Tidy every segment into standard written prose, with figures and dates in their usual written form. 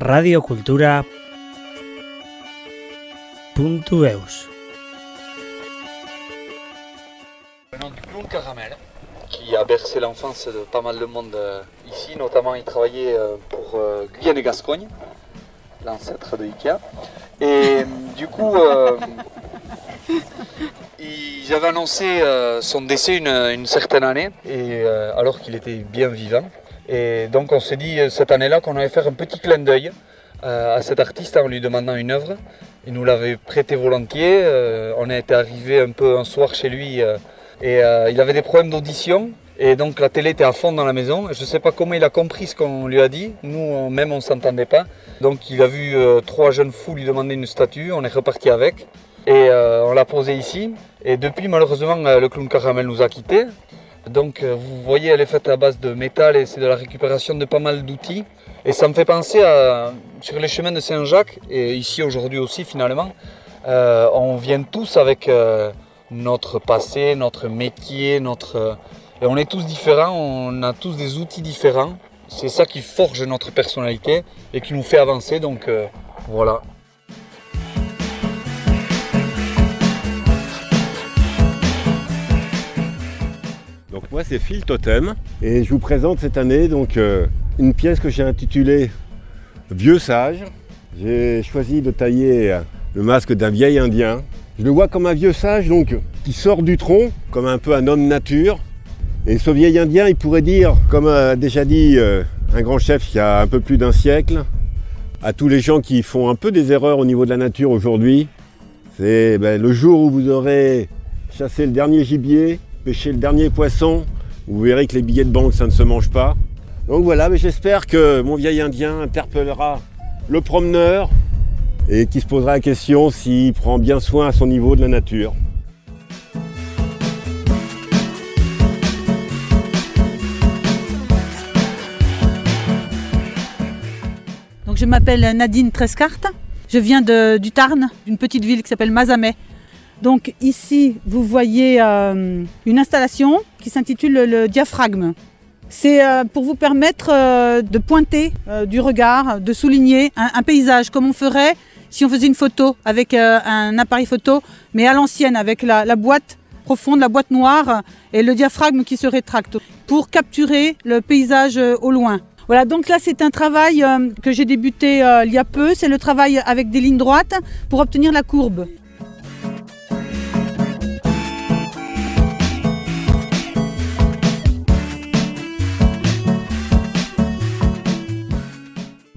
radiocultura.eus. Le nom du clown Caramel, qui a bercé l'enfance de pas mal de monde ici, notamment il travaillait pour Guyane et Gascogne, l'ancêtre de Ikea. Et du coup, ils avaient annoncé son décès une certaine année, et, alors qu'il était bien vivant. Et donc on s'est dit cette année-là qu'on allait faire un petit clin d'œil à cet artiste en lui demandant une œuvre. Il nous l'avait prêté volontiers, on était arrivé un peu un soir chez lui et il avait des problèmes d'audition. Et donc la télé était à fond dans la maison. Je ne sais pas comment il a compris ce qu'on lui a dit. Nous même on ne s'entendait pas. Donc il a vu 3 jeunes fous lui demander une statue. On est reparti avec. Et on l'a posée ici. Et depuis malheureusement le clown Caramel nous a quittés. Donc vous voyez, elle est faite à base de métal et c'est de la récupération de pas mal d'outils. Et ça me fait penser sur les chemins de Saint-Jacques, et ici aujourd'hui aussi finalement, on vient tous avec notre passé, notre métier, et on est tous différents, on a tous des outils différents. C'est ça qui forge notre personnalité et qui nous fait avancer, donc voilà. Donc moi c'est Phil Totem et je vous présente cette année donc une pièce que j'ai intitulée Vieux sage. J'ai choisi de tailler le masque d'un vieil indien. Je le vois comme un vieux sage donc qui sort du tronc, comme un peu un homme nature. Et ce vieil indien, il pourrait dire, comme a déjà dit un grand chef il y a un peu plus d'un siècle, à tous les gens qui font un peu des erreurs au niveau de la nature aujourd'hui, c'est le jour où vous aurez chassé le dernier gibier, pêcher le dernier poisson, vous verrez que les billets de banque ça ne se mange pas. Donc voilà, mais j'espère que mon vieil indien interpellera le promeneur et qui se posera la question s'il prend bien soin à son niveau de la nature. Donc je m'appelle Nadine Trescart, je viens du Tarn, d'une petite ville qui s'appelle Mazamet. Donc ici, vous voyez une installation qui s'intitule le diaphragme. C'est pour vous permettre de pointer du regard, de souligner un paysage comme on ferait si on faisait une photo avec un appareil photo, mais à l'ancienne avec la boîte profonde, la boîte noire et le diaphragme qui se rétracte pour capturer le paysage au loin. Voilà, donc là c'est un travail que j'ai débuté il y a peu, c'est le travail avec des lignes droites pour obtenir la courbe.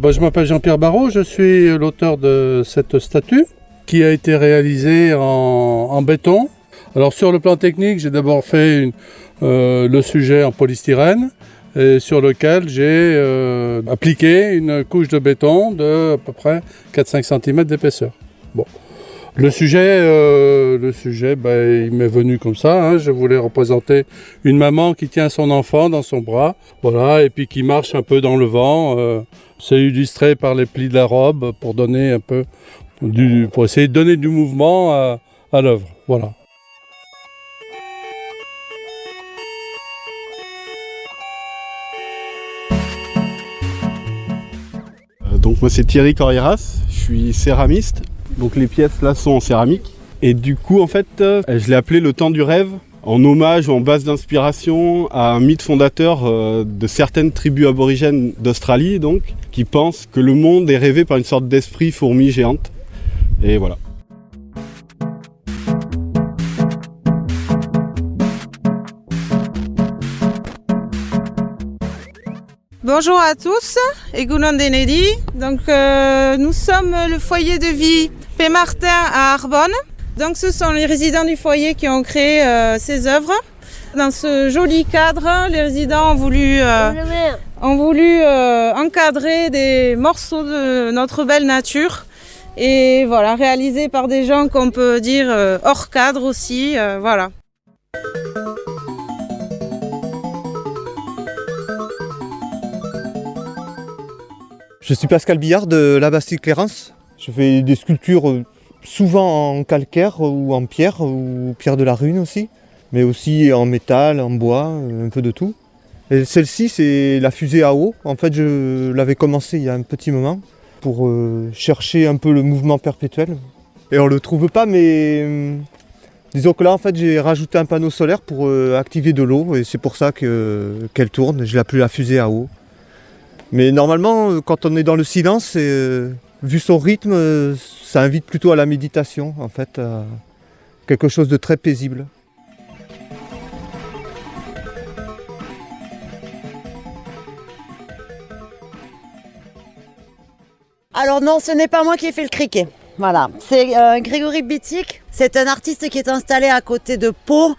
Je m'appelle Jean-Pierre Barraud, je suis l'auteur de cette statue qui a été réalisée en béton. Alors sur le plan technique, j'ai d'abord fait le sujet en polystyrène et sur lequel j'ai appliqué une couche de béton de à peu près 4-5 cm d'épaisseur. Bon. Le sujet, il m'est venu comme ça. Hein. Je voulais représenter une maman qui tient son enfant dans son bras, voilà, et puis qui marche un peu dans le vent. C'est illustré par les plis de la robe pour donner un peu pour essayer de donner du mouvement à l'œuvre. Voilà. Donc moi c'est Thierry Corriéras, je suis céramiste. Donc les pièces là sont en céramique. Et du coup en fait je l'ai appelé Le Temps du Rêve, en hommage ou en base d'inspiration à un mythe fondateur de certaines tribus aborigènes d'Australie donc, qui pensent que le monde est rêvé par une sorte d'esprit fourmi géante. Et voilà. Bonjour à tous, Egunon Denedi. Donc nous sommes le foyer de vie Pémartin à Arbonne. Donc ce sont les résidents du foyer qui ont créé ces œuvres. Dans ce joli cadre, les résidents ont voulu encadrer des morceaux de notre belle nature et voilà, réalisés par des gens qu'on peut dire hors cadre aussi, voilà. Je suis Pascal Billard de la Bastide-Clérance. Je fais des sculptures souvent en calcaire ou en pierre, ou pierre de la Rune aussi, mais aussi en métal, en bois, un peu de tout. Et celle-ci, c'est la fusée à eau. En fait, je l'avais commencé il y a un petit moment. pour chercher un peu le mouvement perpétuel. Et on le trouve pas, mais disons que là en fait j'ai rajouté un panneau solaire pour activer de l'eau et c'est pour ça qu'elle tourne. Je l'ai appelée la fusée à eau. Mais normalement, quand on est dans le silence, vu son rythme, ça invite plutôt à la méditation, en fait, à quelque chose de très paisible. Alors non, ce n'est pas moi qui ai fait le criquet. Voilà, c'est Grégory Bittic. C'est un artiste qui est installé à côté de Pau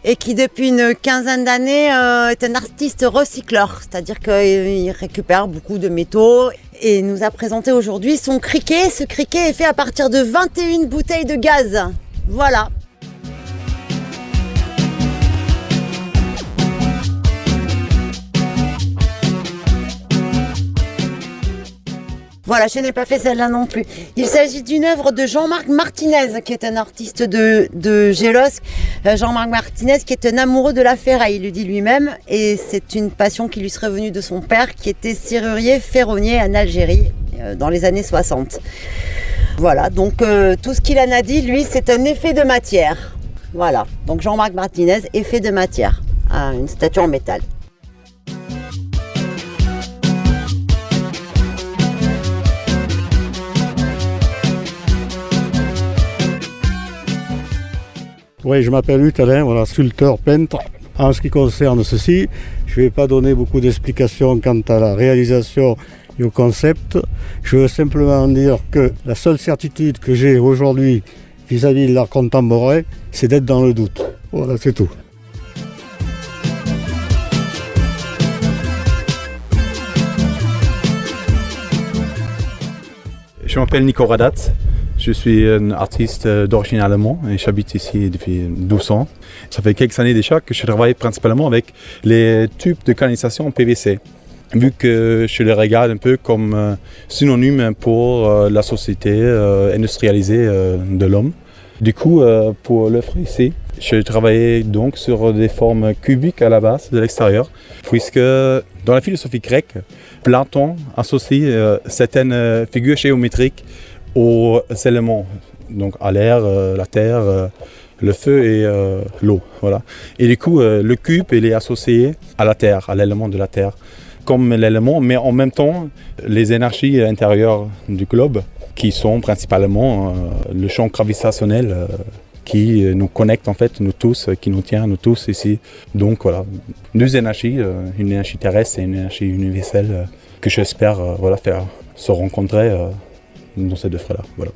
et qui depuis une quinzaine d'années est un artiste recycleur. C'est-à-dire qu'il récupère beaucoup de métaux et nous a présenté aujourd'hui son criquet. Ce criquet est fait à partir de 21 bouteilles de gaz. Voilà. Voilà, je n'ai pas fait celle-là non plus. Il s'agit d'une œuvre de Jean-Marc Martinez, qui est un artiste de Gélos. Jean-Marc Martinez, qui est un amoureux de la ferraille, il le dit lui-même. Et c'est une passion qui lui serait venue de son père, qui était serrurier ferronnier en Algérie, dans les années 60. Voilà, donc tout ce qu'il en a dit, lui, c'est un effet de matière. Voilà, donc Jean-Marc Martinez, effet de matière, une statue en métal. Oui, je m'appelle Hutalin, voilà, sculpteur, peintre. En ce qui concerne ceci, je ne vais pas donner beaucoup d'explications quant à la réalisation et au concept. Je veux simplement dire que la seule certitude que j'ai aujourd'hui vis-à-vis de l'art contemporain, c'est d'être dans le doute. Voilà, c'est tout. Je m'appelle Nico Radat. Je suis un artiste d'origine allemande et j'habite ici depuis 12 ans. Ça fait quelques années déjà que je travaille principalement avec les tubes de canalisation en PVC. Vu que je les regarde un peu comme synonyme pour la société industrialisée de l'homme. Du coup, pour l'œuvre ici, je travaillais donc sur des formes cubiques à la base de l'extérieur, puisque dans la philosophie grecque, Platon associe certaines figures géométriques aux éléments, donc à l'air, la terre, le feu et l'eau. Voilà. Et du coup, le cube il est associé à la terre, à l'élément de la terre, comme l'élément, mais en même temps, les énergies intérieures du globe, qui sont principalement le champ gravitationnel qui nous connecte en fait, nous tous, qui nous tient, nous tous ici. Donc voilà, deux énergies, une énergie terrestre et une énergie universelle que j'espère voilà, faire se rencontrer dans ces deux frères-là. Voilà.